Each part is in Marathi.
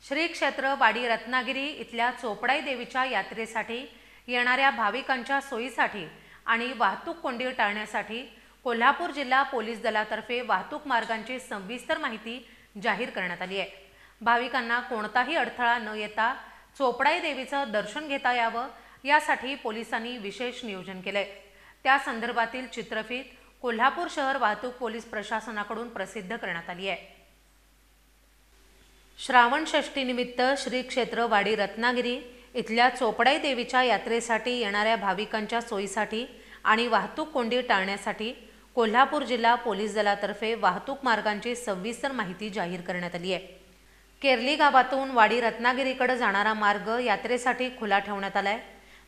श्री क्षेत्र वाडी रत्नागिरी इथल्या चोपडाई देवीच्या यात्रेसाठी येणाऱ्या भाविकांच्या सोयीसाठी आणि वाहतूक कोंडी टाळण्यासाठी कोल्हापूर जिल्हा पोलीस दलातर्फे वाहतूक मार्गांची सविस्तर माहिती जाहीर करण्यात आली आहे। भाविकांना कोणताही अडथळा न येता चोपडाई देवीचं दर्शन घेता यावं यासाठी पोलिसांनी विशेष नियोजन केलंय। त्या संदर्भातील चित्रफीत कोल्हापूर शहर वाहतूक पोलीस प्रशासनाकडून प्रसिद्ध करण्यात आली आहे। श्रावण षष्ठी निमित्त श्री क्षेत्र वाडी रत्नागिरी इथल्या चोपडाई देवीच्या यात्रेसाठी येणाऱ्या भाविकांच्या सोयीसाठी आणि वाहतूक कोंडी टाळण्यासाठी कोल्हापूर जिल्हा पोलीस दलातर्फे वाहतूक मार्गांची सविस्तर माहिती जाहीर करण्यात आली आहे। केरली गावातून वाडी रत्नागिरीकडे जाणारा मार्ग यात्रेसाठी खुला ठेवण्यात आलाय।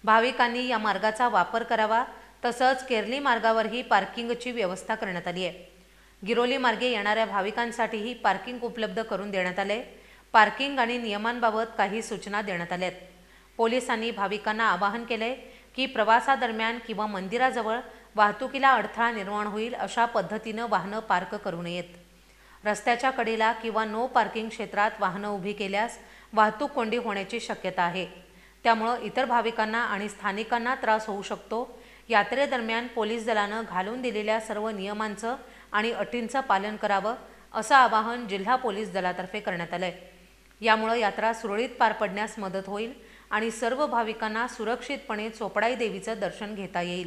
भाविकांनी या मार्गाचा वापर करावा, तसंच केरली मार्गावरही पार्किंगची व्यवस्था करण्यात आली आहे। गिरोली मार्गे येणाऱ्या भाविकांसाठीही पार्किंग उपलब्ध करून देण्यात आले। पार्किंग आणि नियमांबाबत काही सूचना देण्यात आल्यात। पोलिसांनी भाविकांना आवाहन केले की प्रवासादरम्यान किंवा मंदिराजवळ वाहतुकीला अडथळा निर्माण होईल अशा पद्धतीनं वाहनं पार्क करू नयेत। रस्त्याच्या कडेला किंवा नो पार्किंग क्षेत्रात वाहनं उभी केल्यास वाहतूक कोंडी होण्याची शक्यता आहे। त्यामुळे इतर भाविकांना आणि स्थानिकांना त्रास होऊ शकतो। यात्रेदरम्यान पोलीस दलानं घालून दिलेल्या सर्व नियमांचं आणि अटींचं पालन करावं असं आवाहन जिल्हा पोलीस दलातर्फे करण्यात आलंय। यामुळे यात्रा सुरळीत पार पडण्यास मदत होईल आणि सर्व भाविकांना सुरक्षितपणे चोपडाई देवीचं दर्शन घेता येईल।